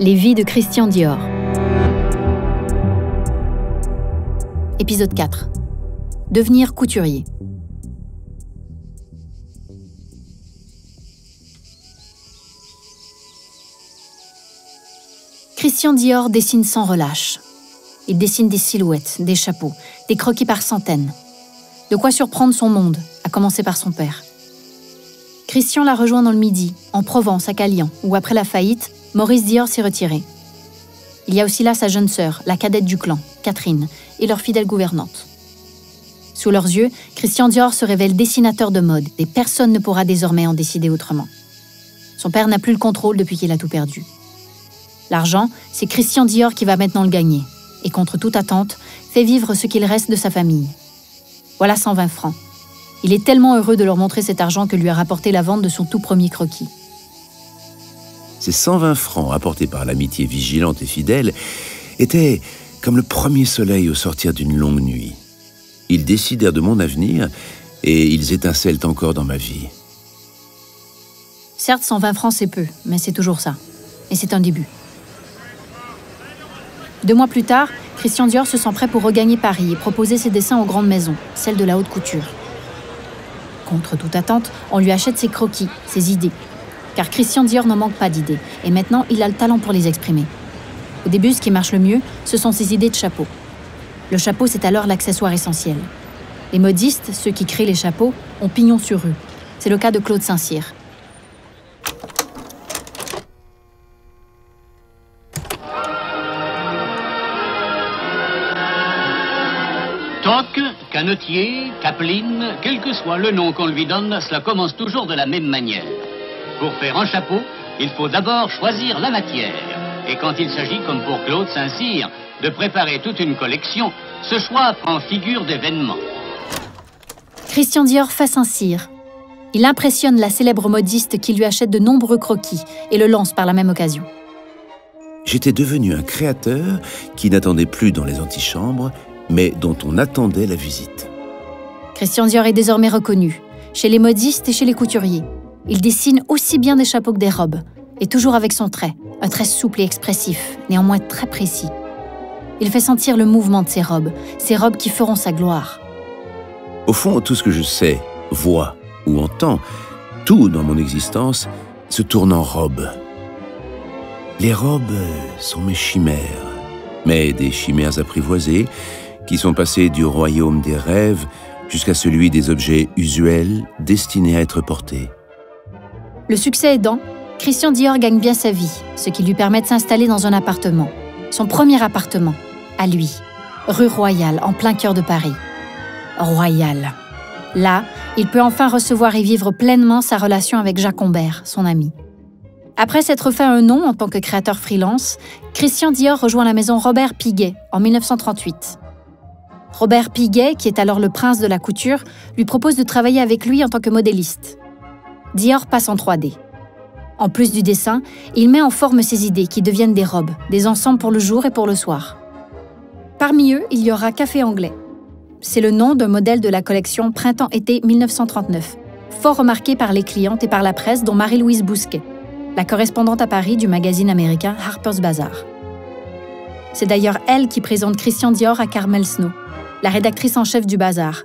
Les vies de Christian Dior. Épisode 4. Devenir couturier. Christian Dior dessine sans relâche. Il dessine des silhouettes, des chapeaux, des croquis par centaines. De quoi surprendre son monde, à commencer par son père. Christian l'a rejoint dans le Midi, en Provence, à Calian, où après la faillite, Maurice Dior s'est retiré. Il y a aussi là sa jeune sœur, la cadette du clan, Catherine, et leur fidèle gouvernante. Sous leurs yeux, Christian Dior se révèle dessinateur de mode et personne ne pourra désormais en décider autrement. Son père n'a plus le contrôle depuis qu'il a tout perdu. L'argent, c'est Christian Dior qui va maintenant le gagner et, contre toute attente, fait vivre ce qu'il reste de sa famille. Voilà 120 francs. Il est tellement heureux de leur montrer cet argent que lui a rapporté la vente de son tout premier croquis. Ces 120 francs apportés par l'amitié vigilante et fidèle étaient comme le premier soleil au sortir d'une longue nuit. Ils décidèrent de mon avenir et ils étincellent encore dans ma vie. Certes, 120 francs, c'est peu, mais c'est toujours ça. Et c'est un début. 2 mois plus tard, Christian Dior se sent prêt pour regagner Paris et proposer ses dessins aux grandes maisons, celles de la haute couture. Contre toute attente, on lui achète ses croquis, ses idées. Car Christian Dior n'en manque pas d'idées, et maintenant, il a le talent pour les exprimer. Au début, ce qui marche le mieux, ce sont ses idées de chapeau. Le chapeau, c'est alors l'accessoire essentiel. Les modistes, ceux qui créent les chapeaux, ont pignon sur rue. C'est le cas de Claude Saint-Cyr. Toc, canotier, capeline, quel que soit le nom qu'on lui donne, cela commence toujours de la même manière. Pour faire un chapeau, il faut d'abord choisir la matière. Et quand il s'agit, comme pour Claude Saint-Cyr, de préparer toute une collection, ce choix prend figure d'événement. Christian Dior fait Saint-Cyr. Il impressionne la célèbre modiste qui lui achète de nombreux croquis et le lance par la même occasion. J'étais devenu un créateur qui n'attendait plus dans les antichambres, mais dont on attendait la visite. Christian Dior est désormais reconnu, chez les modistes et chez les couturiers. Il dessine aussi bien des chapeaux que des robes, et toujours avec son trait, un trait souple et expressif, néanmoins très précis. Il fait sentir le mouvement de ces robes qui feront sa gloire. Au fond, tout ce que je sais, vois ou entends, tout dans mon existence, se tourne en robes. Les robes sont mes chimères, mais des chimères apprivoisées qui sont passées du royaume des rêves jusqu'à celui des objets usuels destinés à être portés. Le succès aidant, Christian Dior gagne bien sa vie, ce qui lui permet de s'installer dans un appartement. Son premier appartement, à lui, rue Royale, en plein cœur de Paris. Royale. Là, il peut enfin recevoir et vivre pleinement sa relation avec Jacques Humbert, son ami. Après s'être fait un nom en tant que créateur freelance, Christian Dior rejoint la maison Robert Piguet en 1938. Robert Piguet, qui est alors le prince de la couture, lui propose de travailler avec lui en tant que modéliste. Dior passe en 3D. En plus du dessin, il met en forme ses idées qui deviennent des robes, des ensembles pour le jour et pour le soir. Parmi eux, il y aura Café Anglais. C'est le nom d'un modèle de la collection Printemps-été 1939, fort remarqué par les clientes et par la presse, dont Marie-Louise Bousquet, la correspondante à Paris du magazine américain Harper's Bazaar. C'est d'ailleurs elle qui présente Christian Dior à Carmel Snow, la rédactrice en chef du Bazar,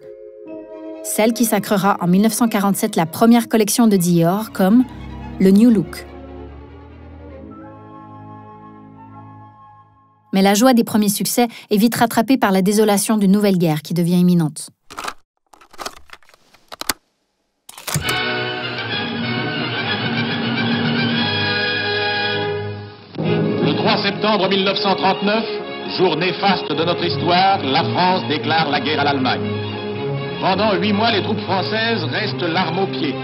celle qui sacrera en 1947 la première collection de Dior comme le New Look. Mais la joie des premiers succès est vite rattrapée par la désolation d'une nouvelle guerre qui devient imminente. Le 3 septembre 1939, jour néfaste de notre histoire, la France déclare la guerre à l'Allemagne. Pendant 8 mois, les troupes françaises restent l'arme au pied,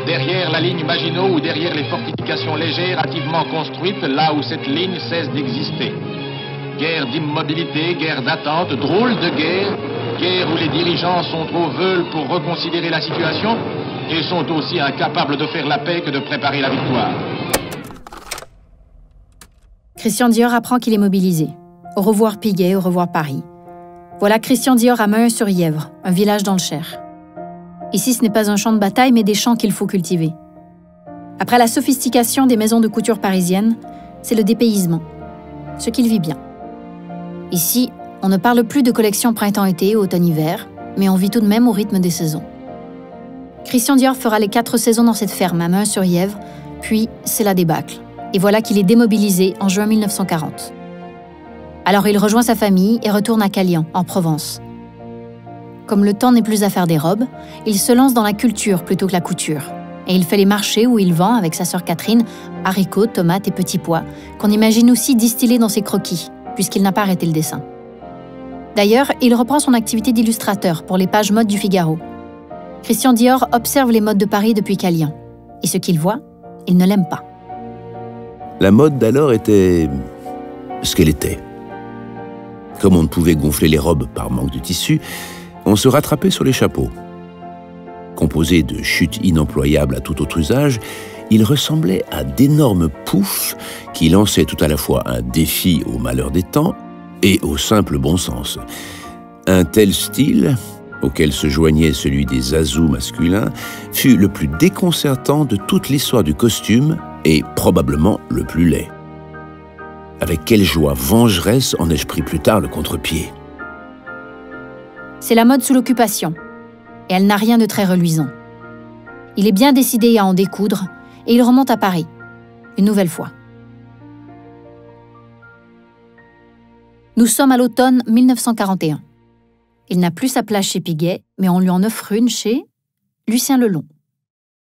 derrière la ligne Maginot ou derrière les fortifications légères hâtivement construites là où cette ligne cesse d'exister. Guerre d'immobilité, guerre d'attente, drôle de guerre, guerre où les dirigeants sont trop veules pour reconsidérer la situation et sont aussi incapables de faire la paix que de préparer la victoire. Christian Dior apprend qu'il est mobilisé. Au revoir Piguet, au revoir Paris. Voilà Christian Dior à Meun-sur-Yèvre, un village dans le Cher. Ici, ce n'est pas un champ de bataille, mais des champs qu'il faut cultiver. Après la sophistication des maisons de couture parisiennes, c'est le dépaysement, ce qu'il vit bien. Ici, on ne parle plus de collection printemps-été ou automne-hiver, mais on vit tout de même au rythme des saisons. Christian Dior fera les 4 saisons dans cette ferme à Meun-sur-Yèvre, puis c'est la débâcle. Et voilà qu'il est démobilisé en juin 1940. Alors il rejoint sa famille et retourne à Calian, en Provence. Comme le temps n'est plus à faire des robes, il se lance dans la culture plutôt que la couture. Et il fait les marchés où il vend, avec sa sœur Catherine, haricots, tomates et petits pois, qu'on imagine aussi distillés dans ses croquis, puisqu'il n'a pas arrêté le dessin. D'ailleurs, il reprend son activité d'illustrateur pour les pages mode du Figaro. Christian Dior observe les modes de Paris depuis Calian. Et ce qu'il voit, il ne l'aime pas. La mode d'alors était ce qu'elle était. Comme on ne pouvait gonfler les robes par manque de tissu, on se rattrapait sur les chapeaux. Composé de chutes inemployables à tout autre usage, il ressemblait à d'énormes poufs qui lançaient tout à la fois un défi au malheur des temps et au simple bon sens. Un tel style, auquel se joignait celui des azous masculins, fut le plus déconcertant de toute l'histoire du costume et probablement le plus laid. Avec quelle joie vengeresse en ai-je pris plus tard le contre-pied. C'est la mode sous l'occupation, et elle n'a rien de très reluisant. Il est bien décidé à en découdre, et il remonte à Paris, une nouvelle fois. Nous sommes à l'automne 1941. Il n'a plus sa place chez Piguet, mais on lui en offre une chez Lucien Lelon.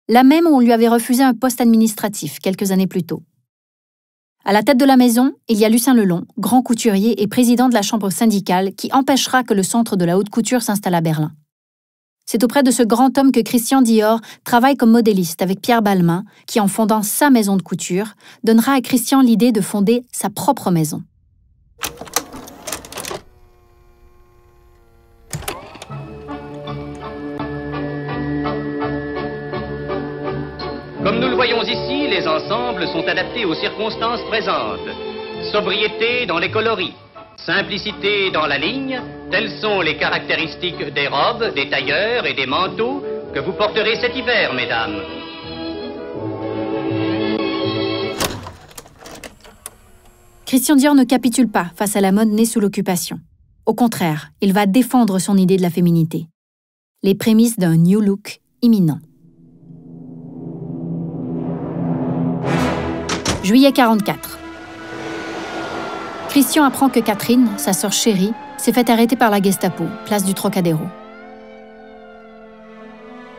La même où on lui avait refusé un poste administratif quelques années plus tôt. À la tête de la maison, il y a Lucien Lelon, grand couturier et président de la chambre syndicale qui empêchera que le centre de la haute couture s'installe à Berlin. C'est auprès de ce grand homme que Christian Dior travaille comme modéliste avec Pierre Balmain, qui, en fondant sa maison de couture, donnera à Christian l'idée de fonder sa propre maison. Comme nous le voyons ici, les ensembles sont adaptés aux circonstances présentes. Sobriété dans les coloris, simplicité dans la ligne, telles sont les caractéristiques des robes, des tailleurs et des manteaux que vous porterez cet hiver, mesdames. Christian Dior ne capitule pas face à la mode née sous l'occupation. Au contraire, il va défendre son idée de la féminité. Les prémices d'un New Look imminent. Juillet 44. Christian apprend que Catherine, sa sœur chérie, s'est fait arrêter par la Gestapo, place du Trocadéro.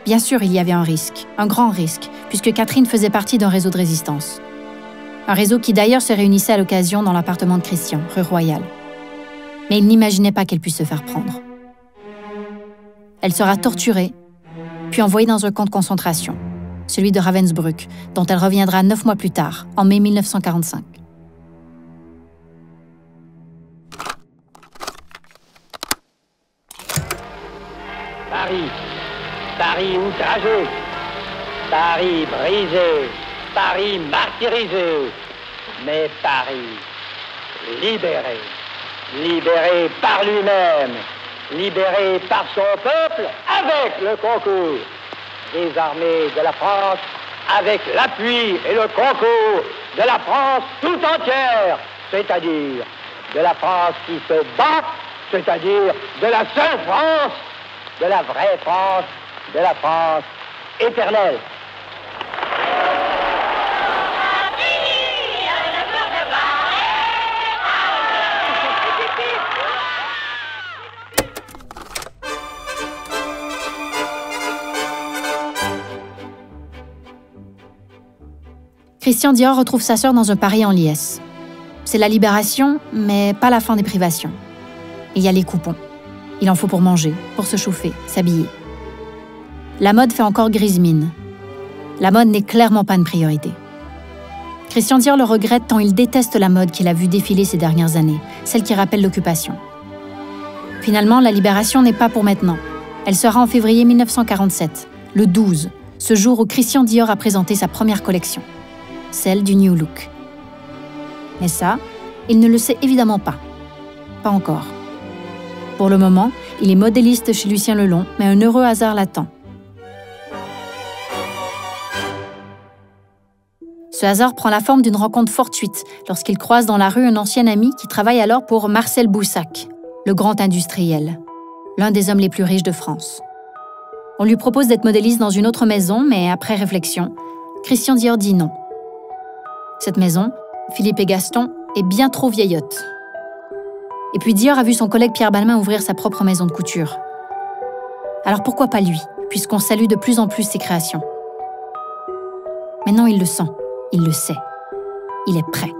Bien sûr, il y avait un risque, un grand risque, puisque Catherine faisait partie d'un réseau de résistance. Un réseau qui d'ailleurs se réunissait à l'occasion dans l'appartement de Christian, rue Royale. Mais il n'imaginait pas qu'elle puisse se faire prendre. Elle sera torturée, puis envoyée dans un camp de concentration, celui de Ravensbrück, dont elle reviendra 9 mois plus tard, en mai 1945. Paris, Paris outragé, Paris brisé, Paris martyrisé, mais Paris libéré, libéré par lui-même, libéré par son peuple avec le concours des armées de la France, avec l'appui et le concours de la France tout entière, c'est-à-dire de la France qui se bat, c'est-à-dire de la seule France, de la vraie France, de la France éternelle. Christian Dior retrouve sa sœur dans un Paris en liesse. C'est la libération, mais pas la fin des privations. Il y a les coupons. Il en faut pour manger, pour se chauffer, s'habiller. La mode fait encore grise mine. La mode n'est clairement pas une priorité. Christian Dior le regrette tant il déteste la mode qu'il a vue défiler ces dernières années, celle qui rappelle l'occupation. Finalement, la libération n'est pas pour maintenant. Elle sera en février 1947, le 12, ce jour où Christian Dior a présenté sa première collection, celle du New Look. Mais ça, il ne le sait évidemment pas. Pas encore. Pour le moment, il est modéliste chez Lucien Lelon, mais un heureux hasard l'attend. Ce hasard prend la forme d'une rencontre fortuite lorsqu'il croise dans la rue un ancien ami qui travaille alors pour Marcel Boussac, le grand industriel, l'un des hommes les plus riches de France. On lui propose d'être modéliste dans une autre maison, mais après réflexion, Christian Dior dit non. Cette maison, Philippe et Gaston, est bien trop vieillotte. Et puis Dior a vu son collègue Pierre Balmain ouvrir sa propre maison de couture. Alors pourquoi pas lui, puisqu'on salue de plus en plus ses créations? Maintenant il le sent, il le sait, il est prêt.